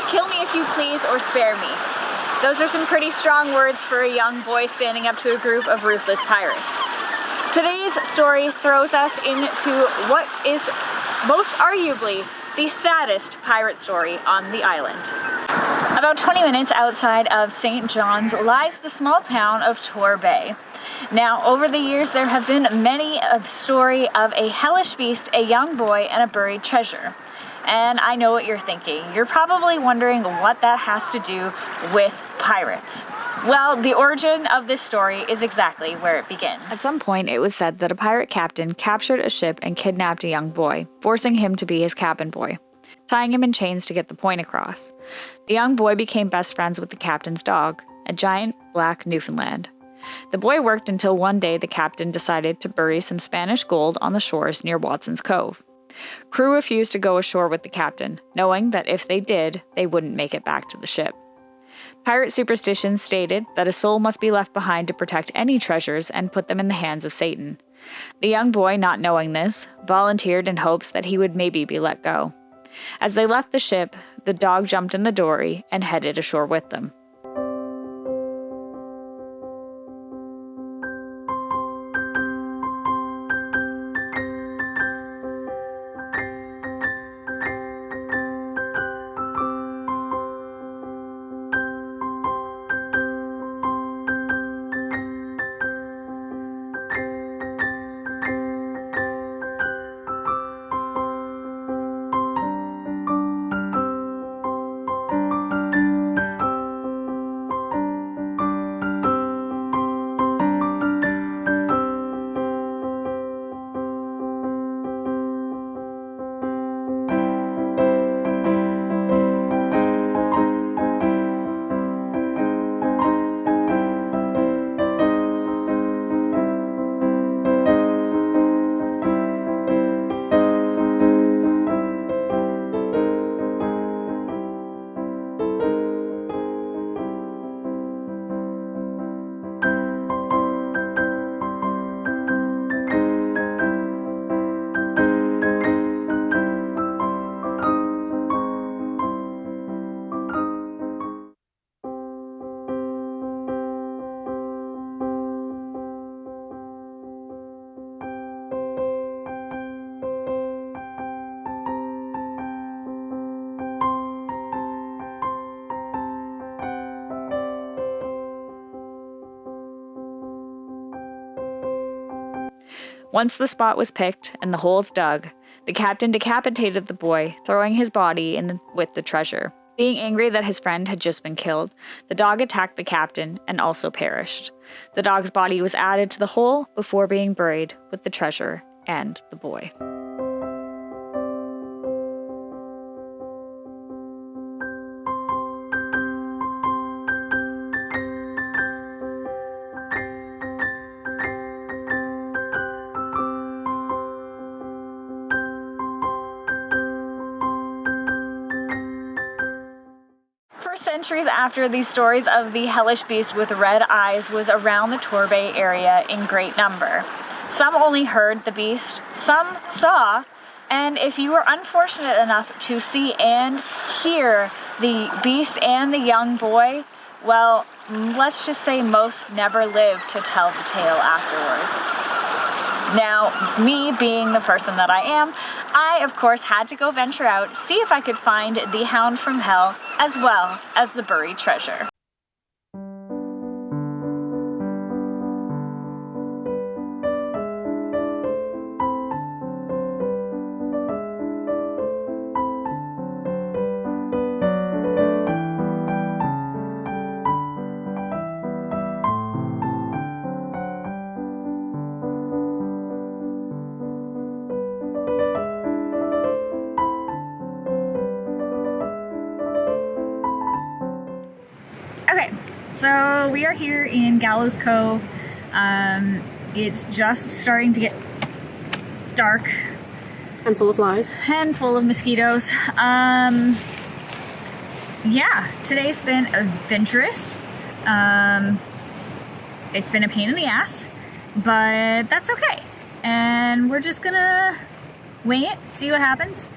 kill me if you please or spare me. Those are some pretty strong words for a young boy standing up to a group of ruthless pirates. Today's story throws us into what is most arguably the saddest pirate story on the island. About 20 minutes outside of St. John's lies the small town of Tor Bay. Now, over the years, there have been many a story of a hellish beast, a young boy, and a buried treasure. And I know what you're thinking. You're probably wondering what that has to do with pirates. Well, the origin of this story is exactly where it begins. At some point, it was said that a pirate captain captured a ship and kidnapped a young boy, forcing him to be his cabin boy, tying him in chains to get the point across. The young boy became best friends with the captain's dog, a giant black Newfoundland. The boy worked until one day the captain decided to bury some Spanish gold on the shores near Watson's Cove. Crew refused to go ashore with the captain, knowing that if they did, they wouldn't make it back to the ship. Pirate superstitions stated that a soul must be left behind to protect any treasures and put them in the hands of Satan. The young boy, not knowing this, volunteered in hopes that he would maybe be let go. As they left the ship, the dog jumped in the dory and headed ashore with them. Once the spot was picked and the holes dug, the captain decapitated the boy, throwing his body in with the treasure. Being angry that his friend had just been killed, the dog attacked the captain and also perished. The dog's body was added to the hole before being buried with the treasure and the boy. Centuries after, these stories of the hellish beast with red eyes was around the Tor Bay area in great number. Some only heard the beast, some saw, and if you were unfortunate enough to see and hear the beast and the young boy, well, let's just say most never lived to tell the tale afterwards. Now, me being the person that I am, I, of course, had to go venture out, see if I could find the hound from hell, as well as the buried treasure. Okay, so we are here in Gallows Cove. It's just starting to get dark. And full of flies. And full of mosquitoes. Yeah, today's been adventurous. It's been a pain in the ass, but that's okay. And we're just gonna wing it, see what happens.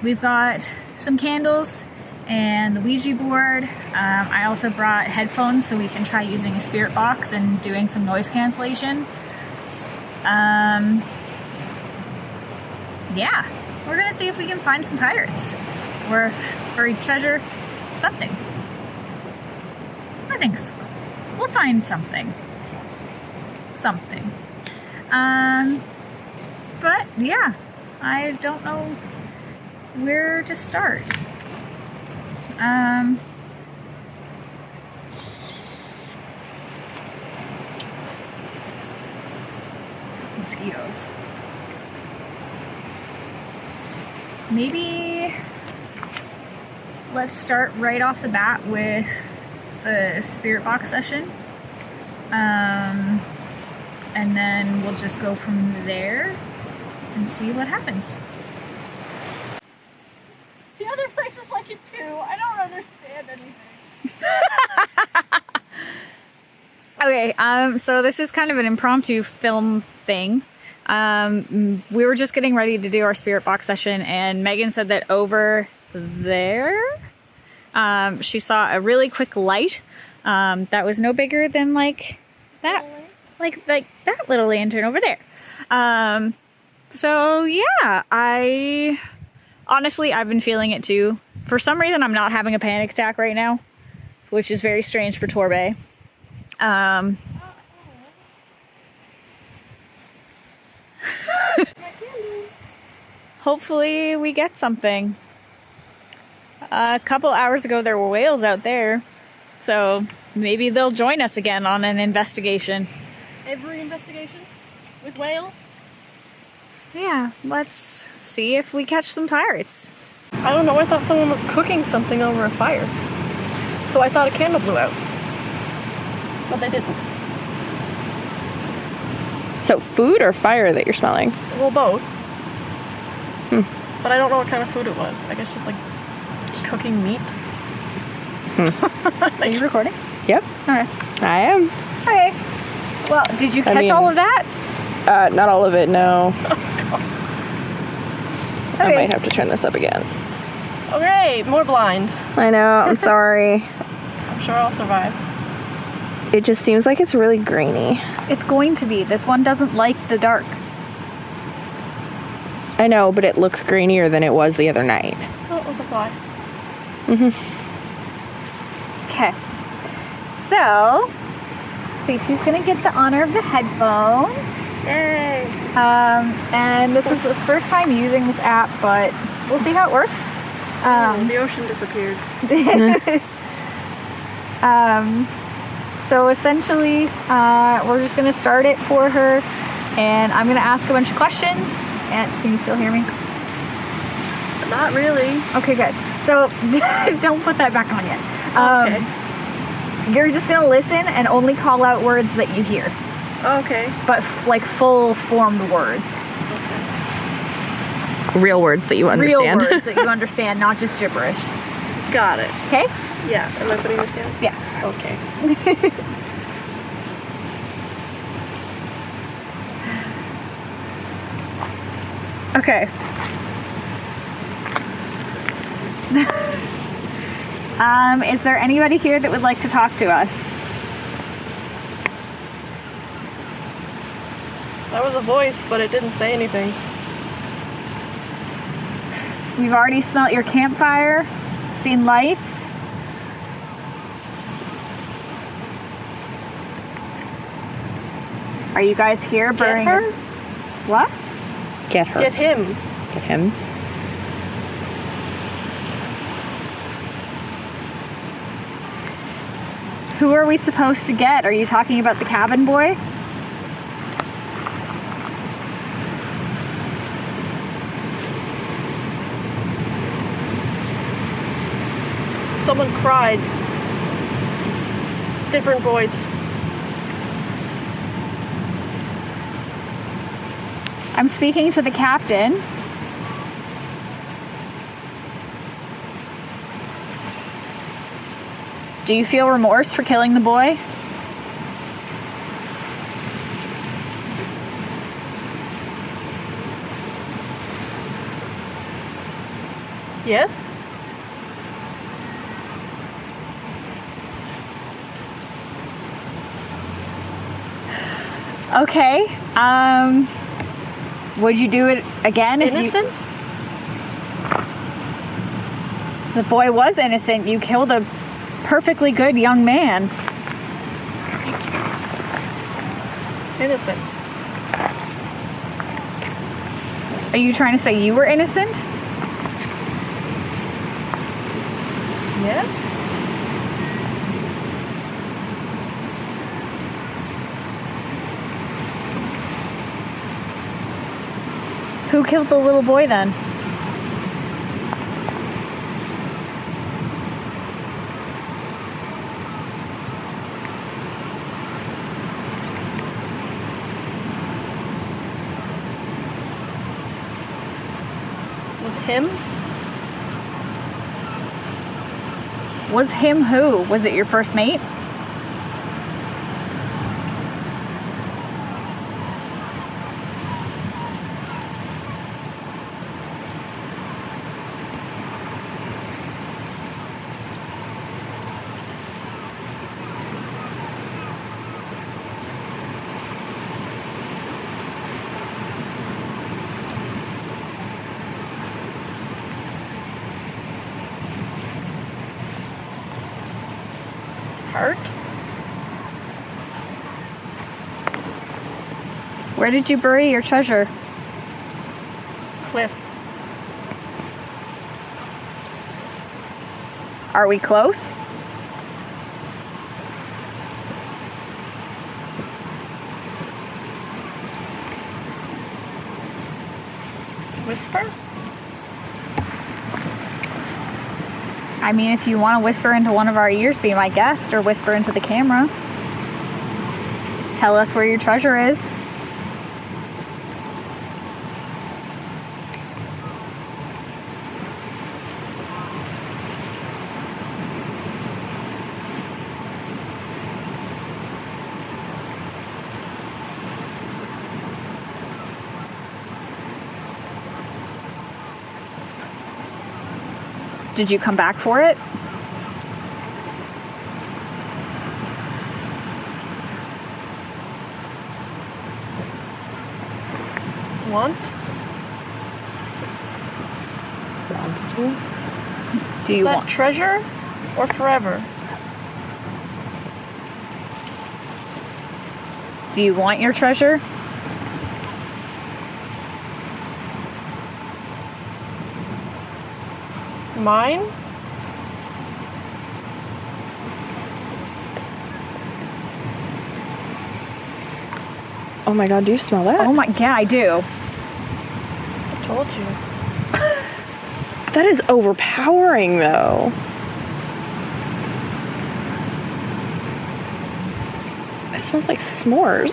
We've got some candles and the Ouija board. I also brought headphones so we can try using a spirit box and doing some noise cancellation. Yeah, we're gonna see if we can find some pirates or buried treasure, something. I think so. We'll find something. Something. But yeah, I don't know where to start. Mosquitoes. Maybe let's start right off the bat with the spirit box session. And then we'll just go from there and see what happens. The other place was like it too. I don't understand anything. Okay, so this is kind of an impromptu film thing. We were just getting ready to do our spirit box session, and Megan said that over there, she saw a really quick light that was no bigger than like that, like that little lantern over there. So yeah, honestly, I've been feeling it too. For some reason, I'm not having a panic attack right now, which is very strange for Torbay. Hopefully we get something. A couple hours ago there were whales out there, so maybe they'll join us again on an investigation. Every investigation with whales? Yeah, let's see if we catch some pirates. I don't know, I thought someone was cooking something over a fire. So I thought a candle blew out. But they didn't. So food or fire that you're smelling? Well, both. But I don't know what kind of food it was. I guess just like cooking meat. Are you recording? Yep. Alright. I am. Okay. Well, did you catch all of that? Not all of it, no. Okay. I might have to turn this up again. Okay, more blind. I know, I'm sorry. I'm sure I'll survive. It just seems like it's really grainy. It's going to be. This one doesn't like the dark. I know, but it looks grainier than it was the other night. Oh, it was a fly. Okay. So, Stacy's gonna get the honor of the headphones. Yay! And this is the first time using this app, but we'll see how it works. The ocean disappeared. So essentially, we're just gonna start it for her, and I'm gonna ask a bunch of questions. And can you still hear me? Not really. Okay, good. So don't put that back on yet. Okay. You're just gonna listen and only call out words that you hear, Okay. but like full formed words. Real words that you Real understand. words that you understand, not just gibberish. Got it. Okay? Yeah. Am I putting this down? Yeah. Okay. Okay. Is there anybody here that would like to talk to us? That was a voice, but it didn't say anything. We've already smelt your campfire, seen lights. Are you guys here burning? her? What? Get her. Get him. Get him. Who are we supposed to get? Are you talking about the cabin boy? Someone cried. Different voice. I'm speaking to the captain. Do you feel remorse for killing the boy? Yes? Okay. Would you do it again if Innocent? the boy was innocent? You killed a perfectly good young man. Innocent. Are you trying to say you were innocent? Yes? Who killed the little boy then? Was him? Was him who? Was it your first mate? Heart? Where did you bury your treasure? Cliff. Are we close? Whisper? I mean, if you want to whisper into one of our ears, be my guest, or whisper into the camera. Tell us where your treasure is. Did you come back for it? Want? Wants to? Do you Is that want? treasure or forever? Do you want your treasure? Mine? Oh my god, do you smell that? Oh my, yeah, I do. I told you. That is overpowering though. It smells like s'mores.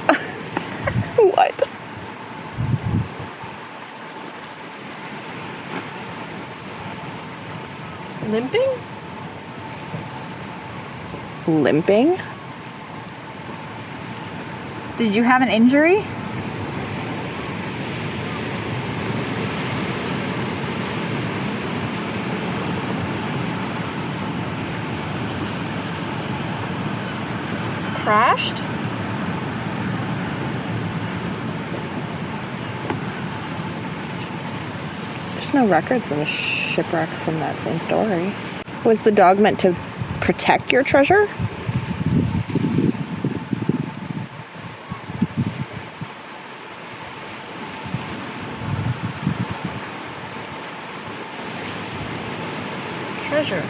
What? Limping? Limping? Did you have an injury? Crashed? There's no records of a shipwreck from that same story. Was the dog meant to protect your treasure? Treasure.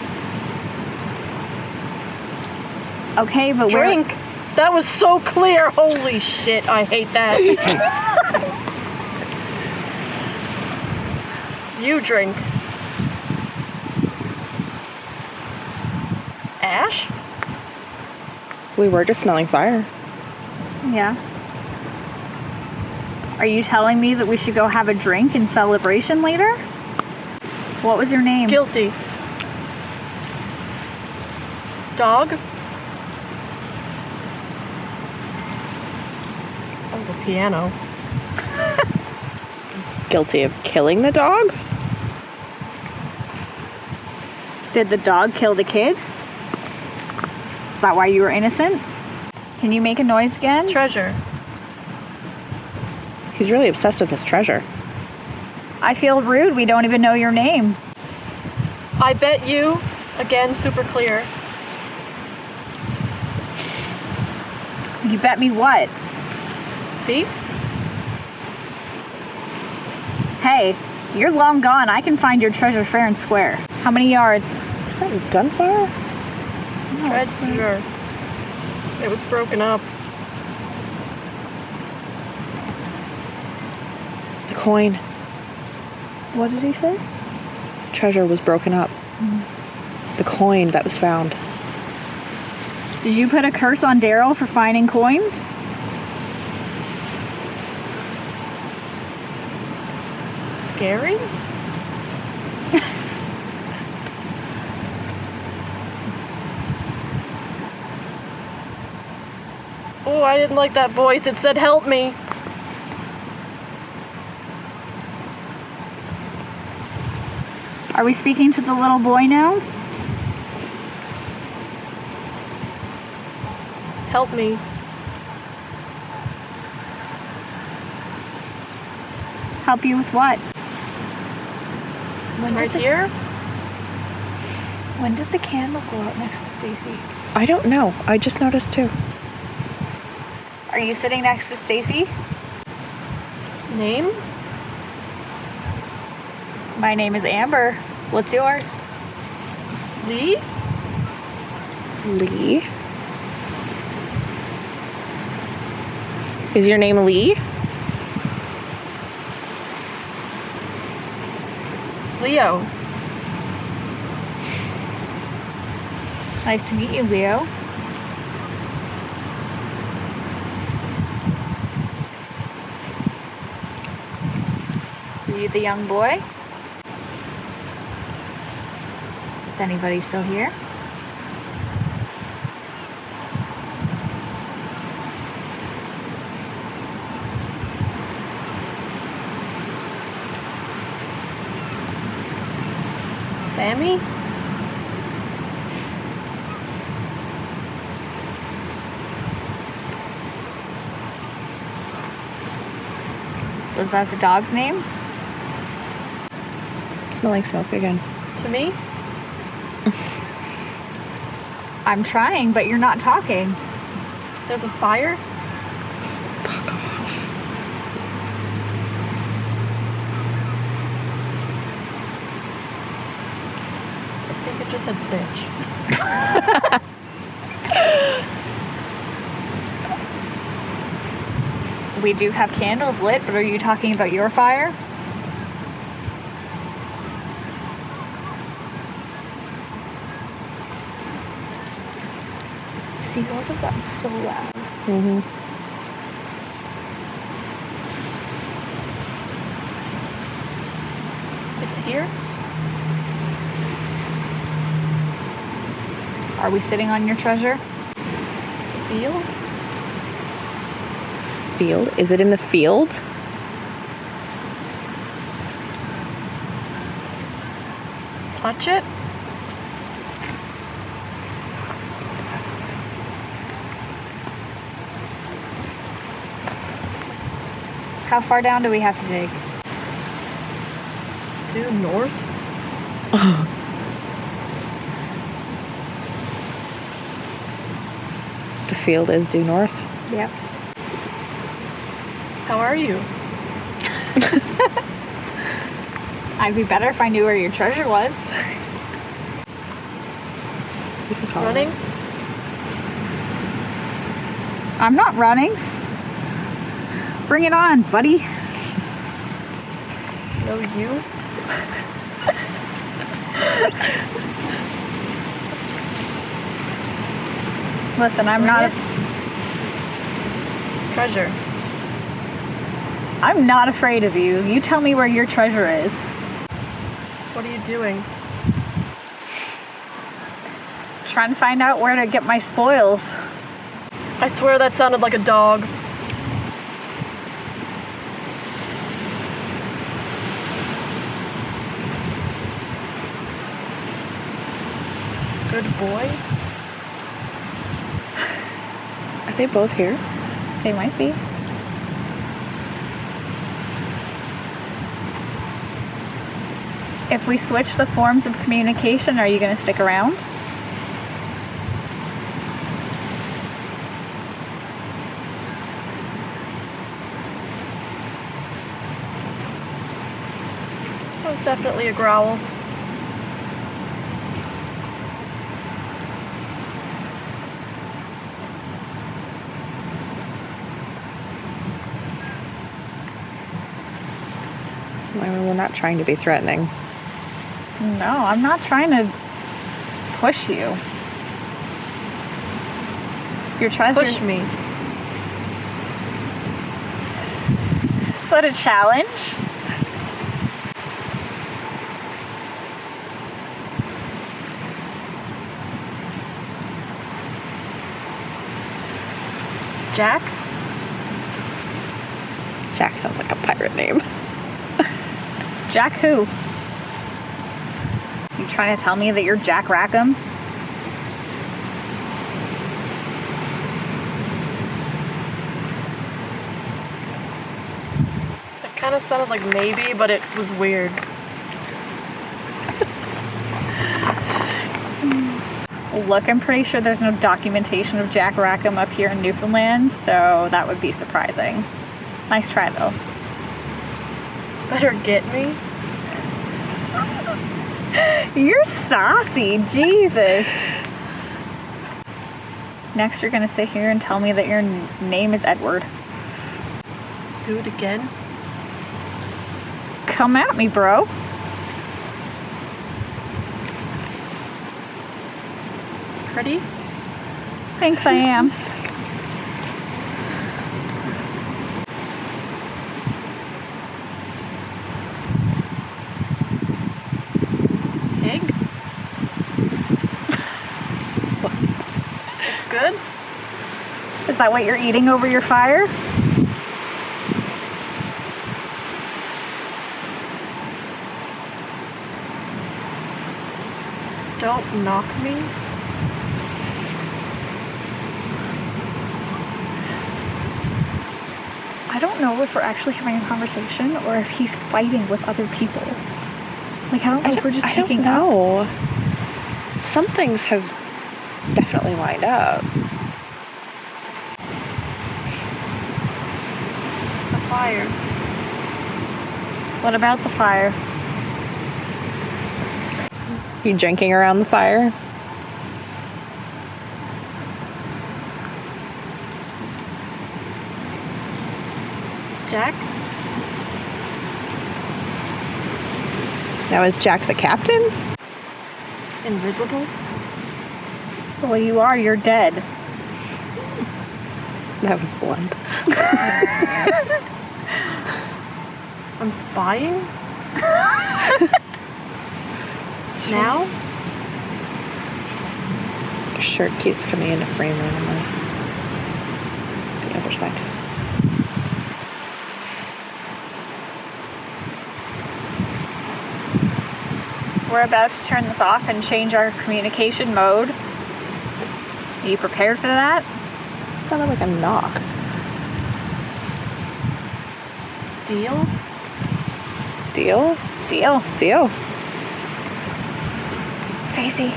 Okay, but Drink. That was so clear. Holy shit, I hate that. You drink. Ash? We were just smelling fire. Yeah. Are you telling me that we should go have a drink in celebration later? What was your name? Guilty. Dog? That was a piano. Guilty of killing the dog? Did the dog kill the kid? Is that why you were innocent? Can you make a noise again? Treasure. He's really obsessed with his treasure. I feel rude. We don't even know your name. I bet you, again, super clear. You bet me what? Beef? Hey, you're long gone. I can find your treasure fair and square. How many yards? Is that gunfire? Treasure. It was broken up. The coin. What did he say? Treasure was broken up. The coin that was found. Did you put a curse on Daryl for finding coins? Scary? Oh, I didn't like that voice. It said, help me. Are we speaking to the little boy now? Help me. Help you with what? Right here? When did the candle go out next to Stacy? I don't know. I just noticed too. Are you sitting next to Stacy? Name? My name is Amber. What's yours? Lee? Lee? Is your name Lee? Leo. Nice to meet you, Leo. Are you the young boy? Is anybody still here? Sammy? Was that the dog's name? Smelling smoke again. To me? I'm trying, but you're not talking. There's a fire? Fuck off. I think it just said bitch. We do have candles lit, but are you talking about your fire? Seagulls have gotten so loud. Mm-hmm. It's here? Are we sitting on your treasure? Field? Field? Is it in the field? Touch it? How far down do we have to dig? Due north? The field is due north. Yep. How are you? I'd be better if I knew where your treasure was. You can call Running? it. I'm not running. Bring it on, buddy. No, you? Listen, I'm Bring not. it. Treasure. I'm not afraid of you. You tell me where your treasure is. What are you doing? Trying to find out where to get my spoils. I swear that sounded like a dog. Good boy. Are they both here? They might be. If we switch the forms of communication, are you going to stick around? That was definitely a growl. I mean, we're not trying to be threatening. No, I'm not trying to push you. Your treasure. Push me. Is that a challenge? Jack? Jack sounds like a pirate name. Jack who? You trying to tell me that you're Jack Rackham? It kind of sounded like maybe, but it was weird. Look, I'm pretty sure there's no documentation of Jack Rackham up here in Newfoundland, so that would be surprising. Nice try, though. Better get me. You're saucy, Jesus. Next, you're gonna sit here and tell me that your name is Edward. Do it again. Come at me, bro. Pretty? Thanks, I am. Egg? What? It's good? Is that what you're eating over your fire? Don't knock me. I don't know if we're actually having a conversation or if he's fighting with other people. Like, I don't know if we're just picking up. No. Some things have definitely lined up. The fire. What about the fire? You drinking around the fire? Jack? Now is Jack the captain? Invisible? Well, you are. You're dead. That was blunt. I'm spying? Now? Your shirt keeps coming into frame randomly. The other side. We're about to turn this off and change our communication mode. Are you prepared for that? It sounded like a knock. Deal? Deal? Deal. Deal. Stacy.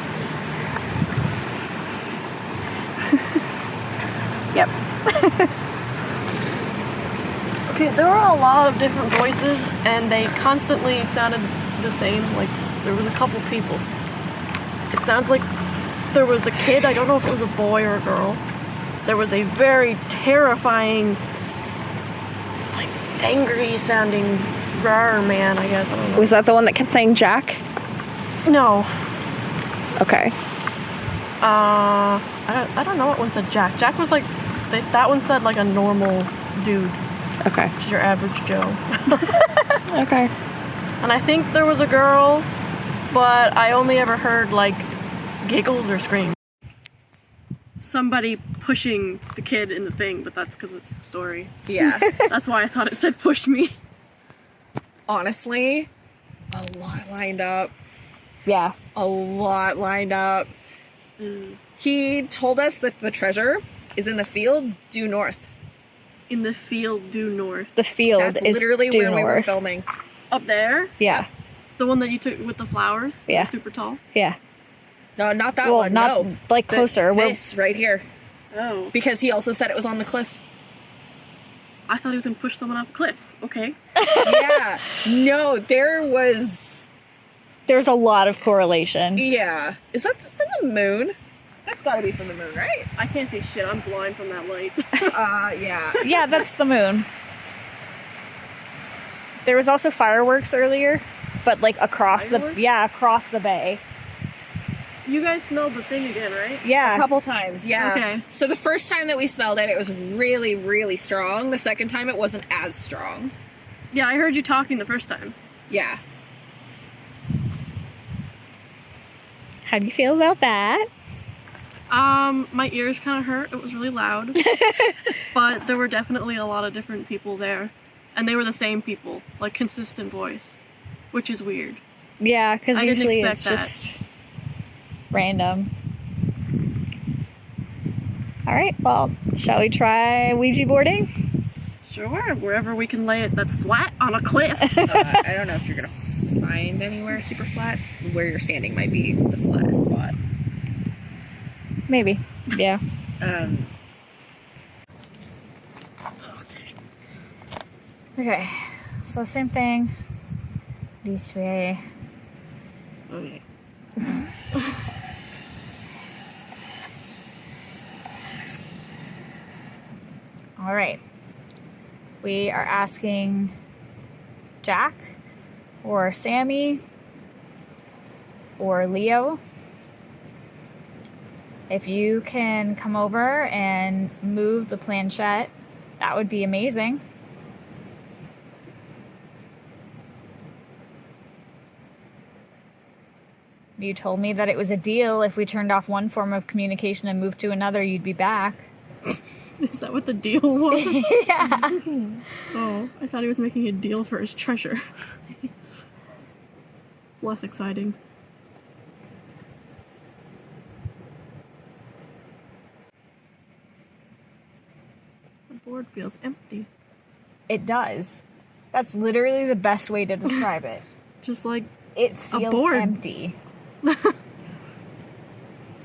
Yep. Okay, there were a lot of different voices and they constantly sounded the same. Like, there was a couple people. It sounds like there was a kid. I don't know if it was a boy or a girl. There was a very terrifying, like, angry sounding rar man, I guess. I don't know. Was that the one that kept saying Jack? No. Okay. I don't know what one said Jack. Jack was like, that one said like a normal dude. Okay. Which is your average Joe. Okay. And I think there was a girl, but I only ever heard like giggles or screams. Somebody pushing the kid in the thing, but that's because it's a story. Yeah. That's why I thought it said push me. Honestly, a lot lined up. Yeah. A lot lined up. He told us that the treasure is in the field due north. In the field due north. The field That's is literally due where we were north. filming. Up there? Yeah. The one that you took with the flowers? Yeah. They're super tall? Yeah. No, not that Well, one. not no. like closer. This right here. Oh. Because he also said it was on the cliff. I thought he was going to push someone off a cliff. Okay. Yeah. No, there's a lot of correlation. Yeah. Is that from the moon? That's gotta be from the moon, right? I can't see shit. I'm blind from that light. Yeah. Yeah, that's the moon. There was also fireworks earlier, but like across Fireworks? across the bay. You guys smelled the thing again, right? A Yeah. couple times, yeah. Okay. So the first time that we smelled it, it was really, really strong. The second time, it wasn't as strong. Yeah, I heard you talking the first time. Yeah. How do you feel about that? My ears kind of hurt. It was really loud. But there were definitely a lot of different people there. And they were the same people. Like, consistent voice. Which is weird. Yeah, because I didn't usually expect it's that. just random. All right, well, shall we try Ouija boarding? Sure, wherever we can lay it that's flat on a cliff. I don't know if you're gonna find anywhere super flat. Where you're standing might be the flattest spot. Maybe. Yeah. Okay. So same thing. This way. Okay. All right. We are asking Jack or Sammy or Leo if you can come over and move the planchette. That would be amazing. You told me that it was a deal. If we turned off one form of communication and moved to another, you'd be back. Is that what the deal was? Yeah. Oh, I thought he was making a deal for his treasure. Less exciting. The board feels empty. It does. That's literally the best way to describe it. Just like, It feels board. empty. So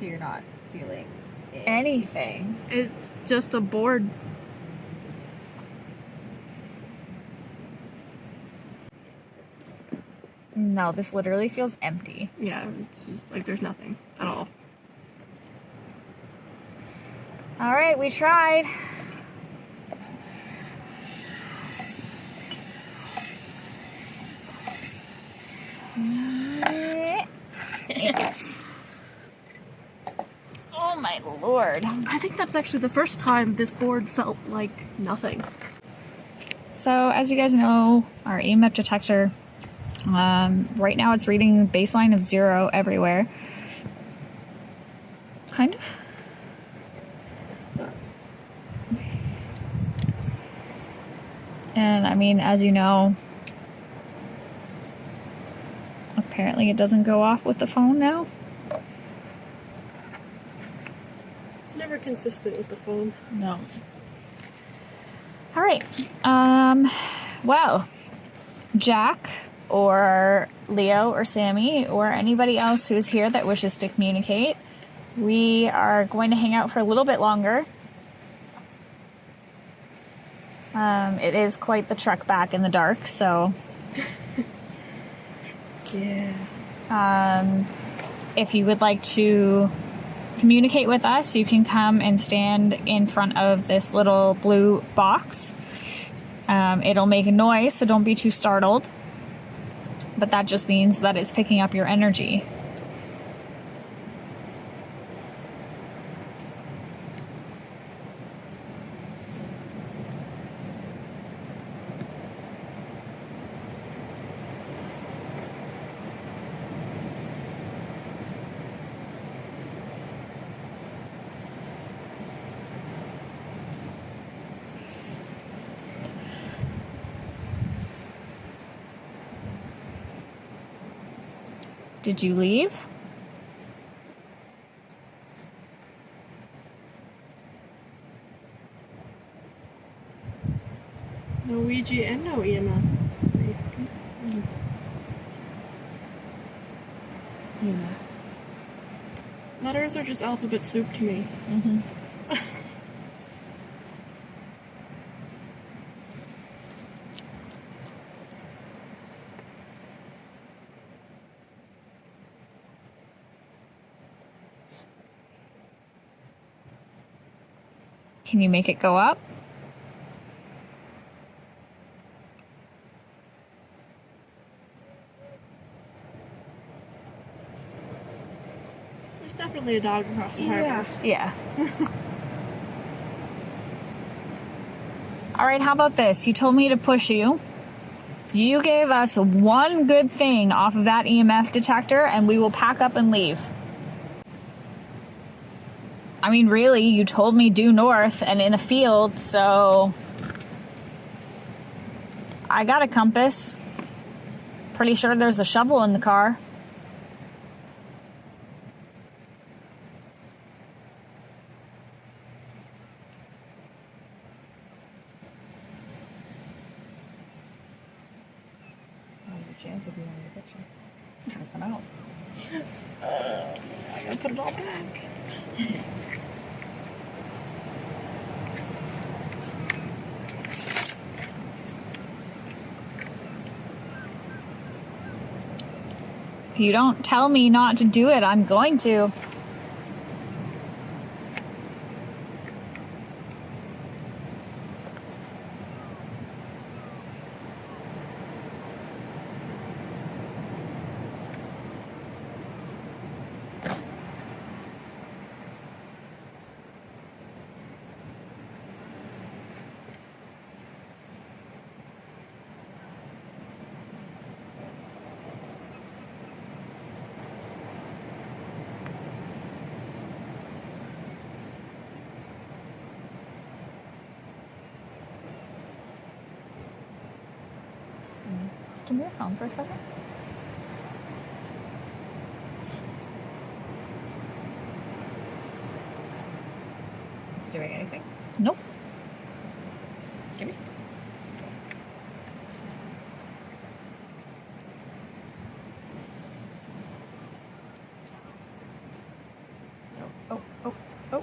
you're not feeling Anything. it's just a board. No, this literally feels empty. Yeah, it's just like there's nothing at all. All right, we tried. Oh my lord. I think that's actually the first time this board felt like nothing. So, as you guys know, our EMF detector, right now it's reading baseline of 0 everywhere. Kind of. And I mean, as you know, apparently it doesn't go off with the phone now. It's never consistent with the phone. No. All right. Well, Jack or Leo or Sammy or anybody else who is here that wishes to communicate, we are going to hang out for a little bit longer. It is quite the trek back in the dark, so Yeah. if you would like to communicate with us, you can come and stand in front of this little blue box. It'll make a noise, so don't be too startled. But that just means that it's picking up your energy. Did you leave? No Ouija and no EMF. Letters are just alphabet soup to me. Can you make it go up? There's definitely a dog across the harbor. Yeah. All right, how about this? You told me to push you. You gave us one good thing off of that EMF detector, and we will pack up and leave. I mean, really, you told me due north and in a field, so I got a compass. Pretty sure there's a shovel in the car. There's a chance if you wanted a picture. It's gonna come out. I gotta put it all back. If you don't tell me not to do it, I'm going to. Give me your phone for a second. Is it doing anything? Nope. Give me. Oh.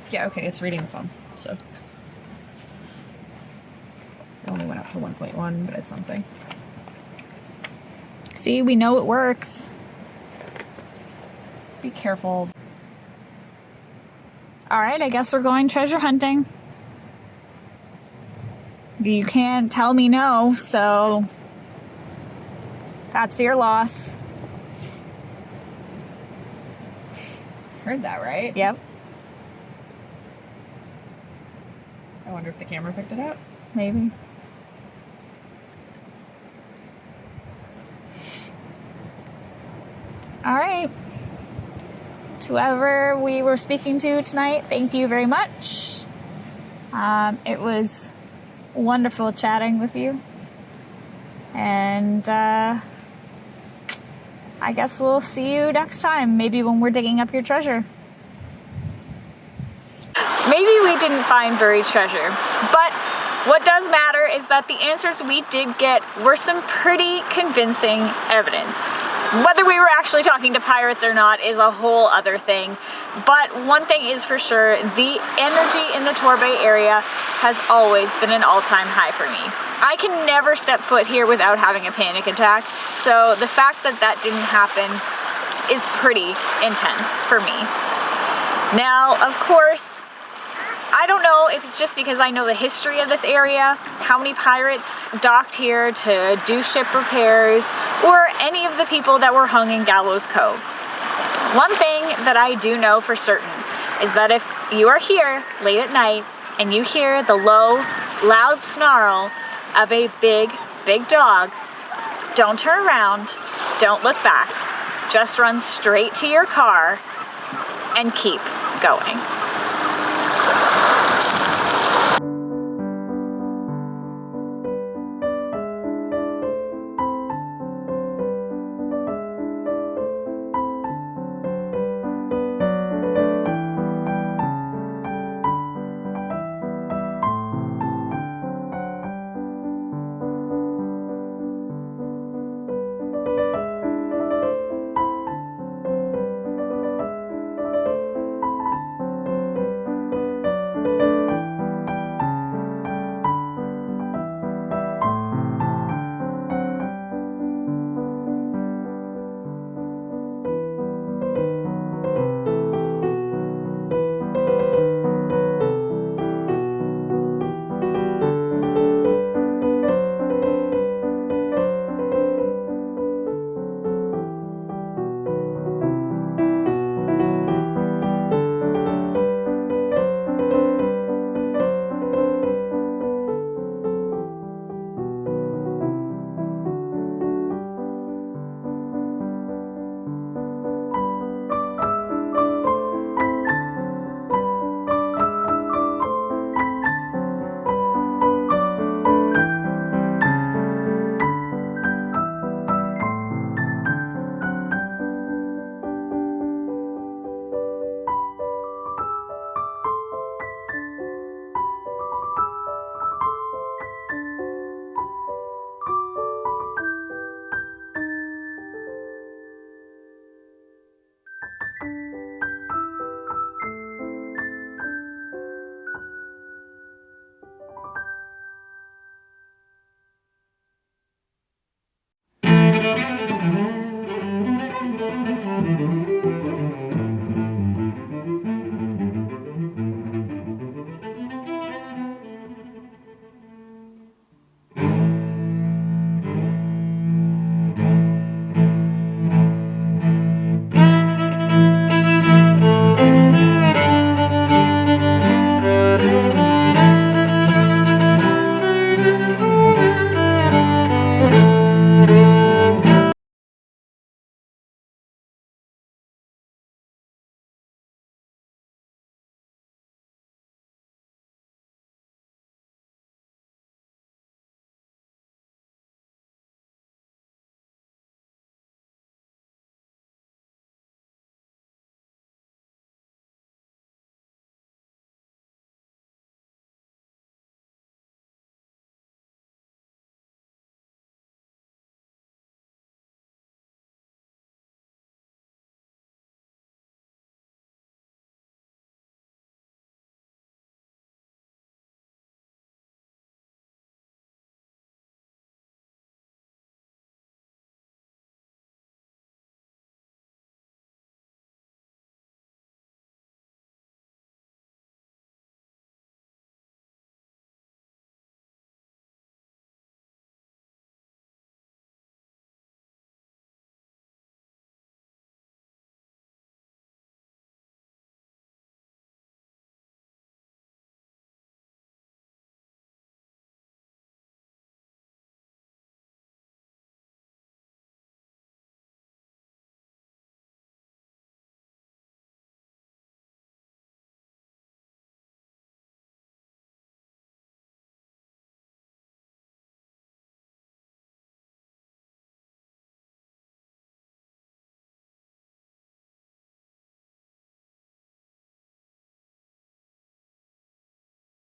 Yeah, okay, it's reading the phone, so. It only went up to 1.1, but it's something. See, we know it works. Be careful. All right, I guess we're going treasure hunting. You can't tell me no, so that's your loss. Heard that, right? Yep, I wonder if the camera picked it up. maybe. All right. To whoever we were speaking to tonight, thank you very much. It was wonderful chatting with you. And I guess we'll see you next time, maybe when we're digging up your treasure. Maybe we didn't find buried treasure, but what does matter is that the answers we did get were some pretty convincing evidence. Whether we were actually talking to pirates or not is a whole other thing, but one thing is for sure, the energy in the Torbay area has always been an all-time high for me. I can never step foot here without having a panic attack, so the fact that that didn't happen is pretty intense for me. Now, of course, I don't know if it's just because I know the history of this area, how many pirates docked here to do ship repairs, or any of the people that were hung in Gallows Cove. One thing that I do know for certain is that if you are here late at night and you hear the low, loud snarl of a big, big dog, don't turn around, don't look back, just run straight to your car and keep going.